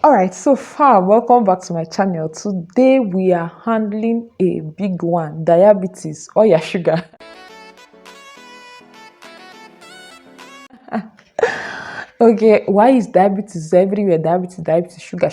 All right, so far, welcome back to my channel. Today we are handling a big one, diabetes or your sugar. Okay, why is diabetes everywhere? Diabetes, sugar.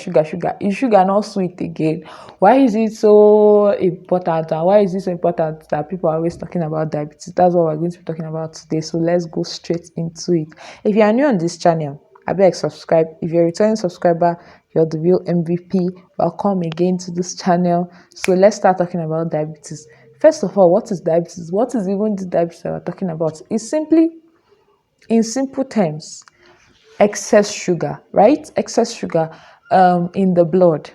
Is sugar not sweet again? Why is it so important? And why is it so important that people are always talking about diabetes? That's what we're going to be talking about today. So let's go straight into it. If you are new on this channel, I beg subscribe. If you're a returning subscriber, you're the real MVP. Welcome again to this channel. So let's start talking about diabetes. First of all, what is diabetes? What is even the diabetes that we're talking about? It's simply, in simple terms, excess sugar, right? Excess sugar in the blood.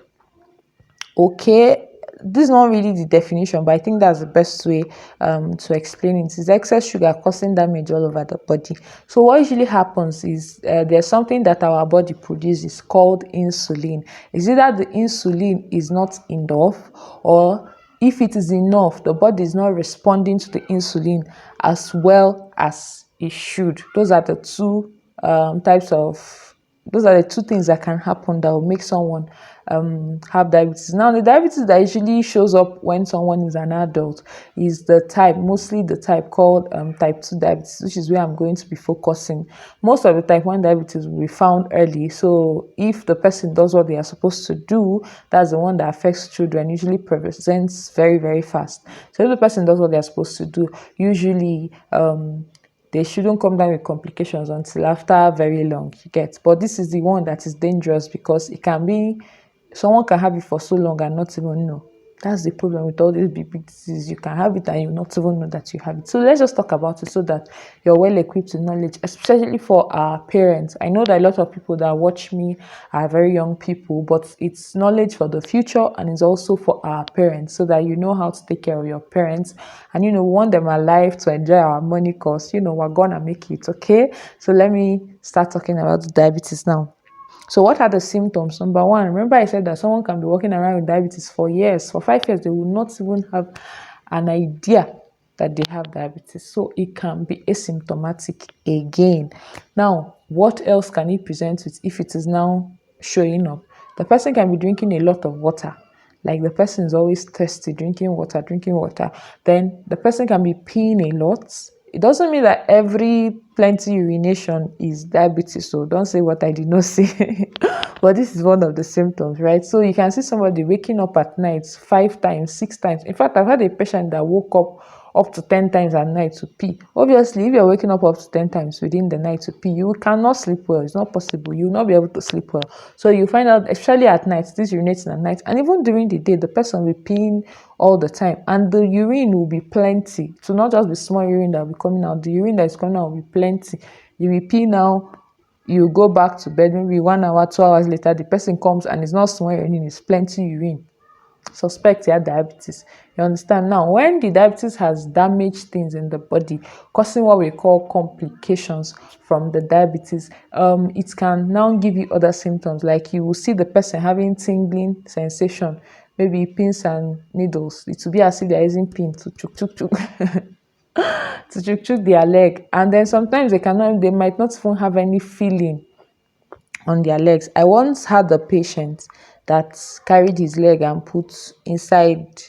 Okay, this is not really the definition, but I think that's the best way to explain it. Is excess sugar causing damage all over the body. So what usually happens is there's something that our body produces called insulin. Is it that the insulin is not enough, or if it is enough, the body is not responding to the insulin as well as it should? Those are the two types of those are the two things that can happen that will make someone have diabetes. Now, the diabetes that usually shows up when someone is an adult is mostly the type called type 2 diabetes, which is where I'm going to be focusing. Most of the type 1 diabetes will be found early. So if the person does what they are supposed to do, that's the one that affects children, usually presents very, very fast. So if the person does what they are supposed to do, usually they shouldn't come down with complications until after very long, you get. But this is the one that is dangerous because it can be, someone can have it for so long and not even know. That's the problem with all these big diseases. You can have it and you not even know that you have it. So let's just talk about it so that you're well equipped with knowledge, especially for our parents. I know that a lot of people that watch me are very young people, but it's knowledge for the future and it's also for our parents so that you know how to take care of your parents and we want them alive to enjoy our money because we're gonna make it. Okay, so let me start talking about diabetes now. So what are the symptoms? Number one, remember I said that someone can be walking around with diabetes for years, for 5 years, they will not even have an idea that they have diabetes. So it can be asymptomatic again. Now, what else can it present with if it is now showing up? The person can be drinking a lot of water. Like the person is always thirsty, drinking water. Then the person can be peeing a lot. It doesn't mean that every plenty urination is diabetes, so don't say what I did not say. But this is one of the symptoms, right? So you can see somebody waking up at night 5 times, 6 times. In fact, I've had a patient that woke up to 10 times at night to pee. Obviously, if you're waking up to 10 times within the night to pee, you cannot sleep well. It's not possible. You will not be able to sleep well. So you find out, especially at night, this urinating at night, and even during the day, the person will be peeing all the time, and the urine will be plenty. So not just the small urine that will be coming out, the urine that is coming out will be plenty. You will pee now, you go back to bed, maybe 1 hour, 2 hours later, the person comes and it's not small urine, it's plenty urine. Suspect you have diabetes. You understand? Now, when the diabetes has damaged things in the body, causing what we call complications from the diabetes, it can now give you other symptoms, like you will see the person having tingling sensation, maybe pins and needles. It will be as if they're using pin to chuk to chuk their leg, and then sometimes they might not even have any feeling on their legs. I once had a patient that carried his leg and put inside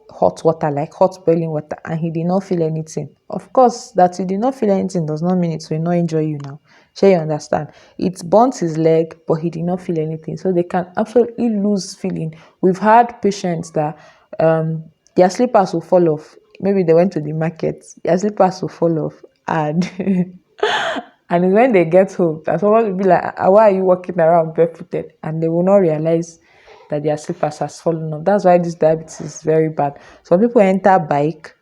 hot water, like hot boiling water, and he did not feel anything. Of course, that he did not feel anything does not mean it will not injure you now. Sure, you understand? It burnt his leg, but he did not feel anything. So they can absolutely lose feeling. We've had patients that their slippers will fall off. Maybe they went to the market, their slippers will fall off, and and when they get home, that someone will be like, why are you walking around barefooted? And they will not realize that their slippers has fallen off. That's why this diabetes is very bad. Some people enter bike.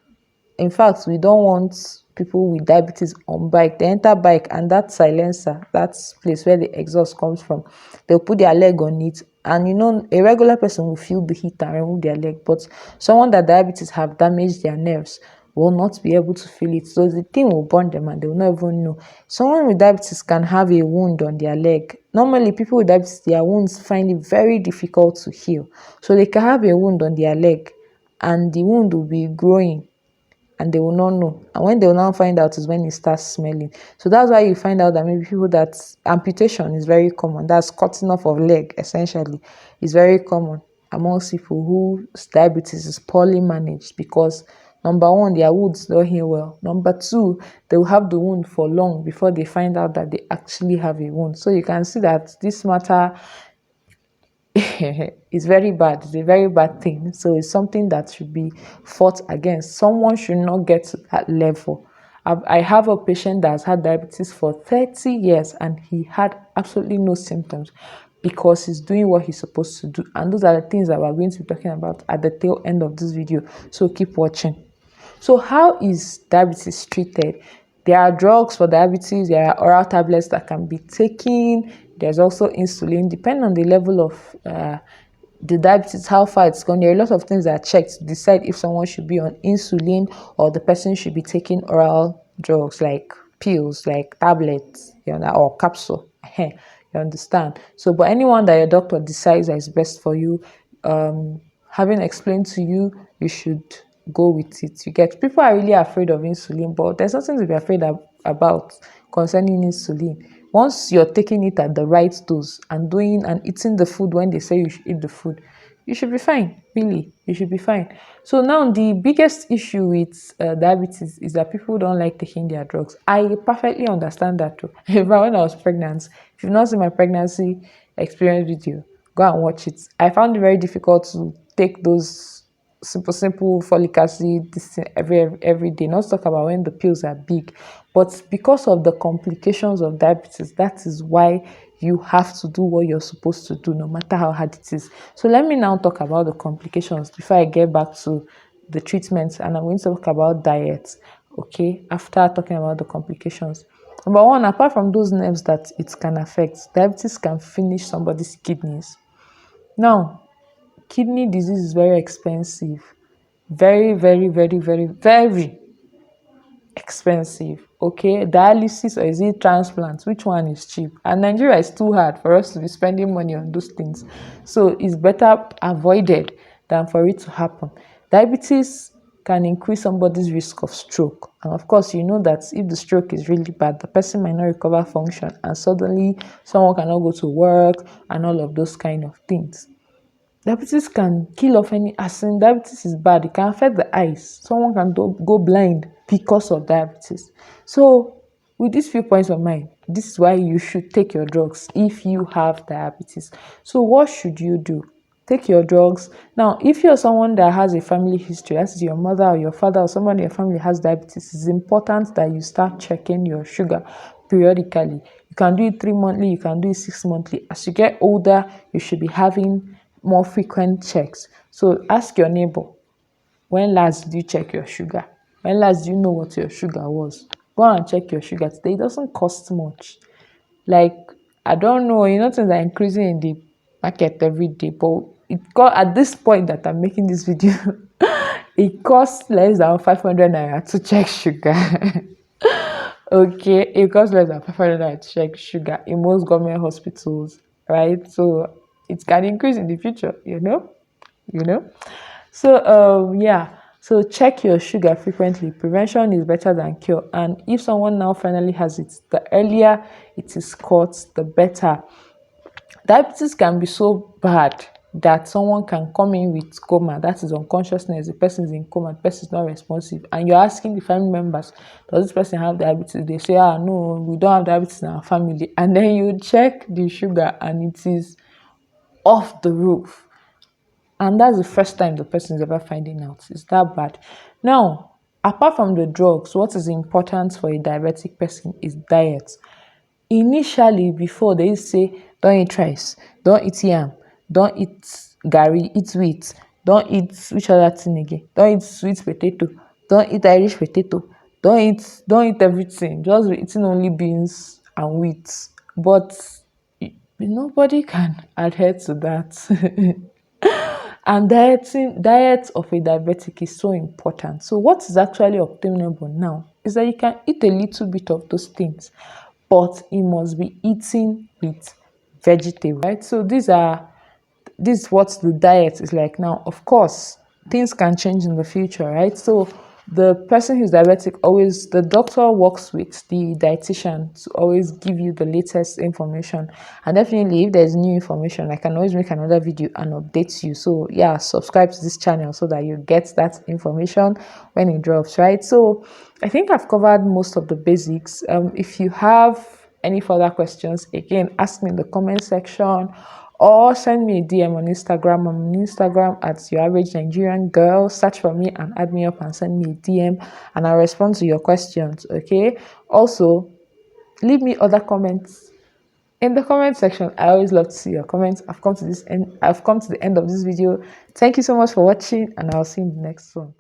In fact, we don't want people with diabetes on bike. They enter bike, and that silencer, that place where the exhaust comes from, they'll put their leg on it. And a regular person will feel the heat and remove their leg. But someone that diabetes have damaged their nerves will not be able to feel it. So the thing will burn them and they will not even know. Someone with diabetes can have a wound on their leg. Normally, people with diabetes, their wounds find it very difficult to heal. So they can have a wound on their leg and the wound will be growing and they will not know. And when they will now find out is when it starts smelling. So that's why you find out that maybe people that amputation is very common. That's cutting off of leg, essentially, is very common amongst people whose diabetes is poorly managed, because number one, their wounds don't heal well. Number two, they will have the wound for long before they find out that they actually have a wound. So you can see that this matter it's very bad. It's a very bad thing. So it's something that should be fought against. Someone should not get to that level. I have a patient that has had diabetes for 30 years and he had absolutely no symptoms because he's doing what he's supposed to do. And those are the things that we're going to be talking about at the tail end of this video. So keep watching. So how is diabetes treated? There are drugs for diabetes, there are oral tablets that can be taken. There's also insulin, depending on the level of the diabetes, how far it's gone. There are a lot of things that are checked to decide if someone should be on insulin or the person should be taking oral drugs like pills, like tablets, or capsule. You understand? So, but anyone that your doctor decides that is best for you, having explained to you, you should go with it. You get, people are really afraid of insulin, but there's nothing to be afraid about concerning insulin. Once you're taking it at the right dose and doing and eating the food when they say you should eat the food, you should be fine. Really, you should be fine. So now the biggest issue with diabetes is that people don't like taking their drugs. I perfectly understand that too. When I was pregnant, if you've not seen my pregnancy experience video, go and watch it. I found it very difficult to take those simple folic acid this thing every day, not to talk about when the pills are big. But because of the complications of diabetes, that is why you have to do what you're supposed to do, no matter how hard it is. So let me now talk about the complications before I get back to the treatments, and I'm going to talk about diet, okay, after talking about the complications. Number one, apart from those nerves that it can affect, diabetes can finish somebody's kidneys. Now, kidney disease is very expensive, very expensive. Okay, dialysis, or is it transplant? Which one is cheap? And Nigeria is too hard for us to be spending money on those things, so it's better avoided than for it to happen. Diabetes can increase somebody's risk of stroke, and of course you know that if the stroke is really bad, the person might not recover function, and suddenly someone cannot go to work and all of those kind of things. Diabetes can kill off any, as in diabetes is bad, it can affect the eyes. Someone can go blind because of diabetes. So with these few points of mind, this is why you should take your drugs if you have diabetes. So what should you do? Take your drugs. Now, if you're someone that has a family history, that's your mother or your father or someone in your family has diabetes, it's important that you start checking your sugar periodically. You can do it 3 monthly, you can do it 6 monthly. As you get older, you should be having more frequent checks. So ask your neighbor, when last did you check your sugar? When last do you know what your sugar was? Go and check your sugar today. It doesn't cost much. Like, I don't know, things are increasing in the market every day, but it got at this point that I'm making this video, it costs less than 500 naira to check sugar. Okay, it costs less than 500 naira to check sugar in most government hospitals, right? So it can increase in the future, So yeah, so check your sugar frequently. Prevention is better than cure, and if someone now finally has it, the earlier it is caught, the better. Diabetes can be so bad that someone can come in with coma, that is unconsciousness. The person is in coma, the person is not responsive, and you're asking the family members, does this person have diabetes? They say, no, we don't have diabetes in our family. And then you check the sugar and it is off the roof, and that's the first time the person is ever finding out. It's that bad. Now, apart from the drugs, what is important for a diabetic person is diet. Initially, before, they used to say, don't eat rice, don't eat yam, don't eat garri, eat wheat, don't eat, which other thing again, don't eat sweet potato, don't eat Irish potato, don't eat everything, just be eating only beans and wheat. But nobody can adhere to that. And diet of a diabetic is so important. So what is actually obtainable now is that you can eat a little bit of those things, but it must be eaten with vegetables, right? So this is what the diet is like now. Of course, things can change in the future, right? So the person who's diabetic always, the doctor works with the dietitian to always give you the latest information. And definitely, if there's new information, I can always make another video and update you. So yeah, subscribe to this channel so that you get that information when it drops, right? So I think I've covered most of the basics. If you have any further questions, again, ask me in the comment section or send me a DM on Instagram. I'm on Instagram at your average Nigerian girl. Search for me and add me up and send me a DM, and I'll respond to your questions. Okay. Also, leave me other comments in the comment section. I always love to see your comments. I've come to the end of this video. Thank you so much for watching, and I'll see you in the next one.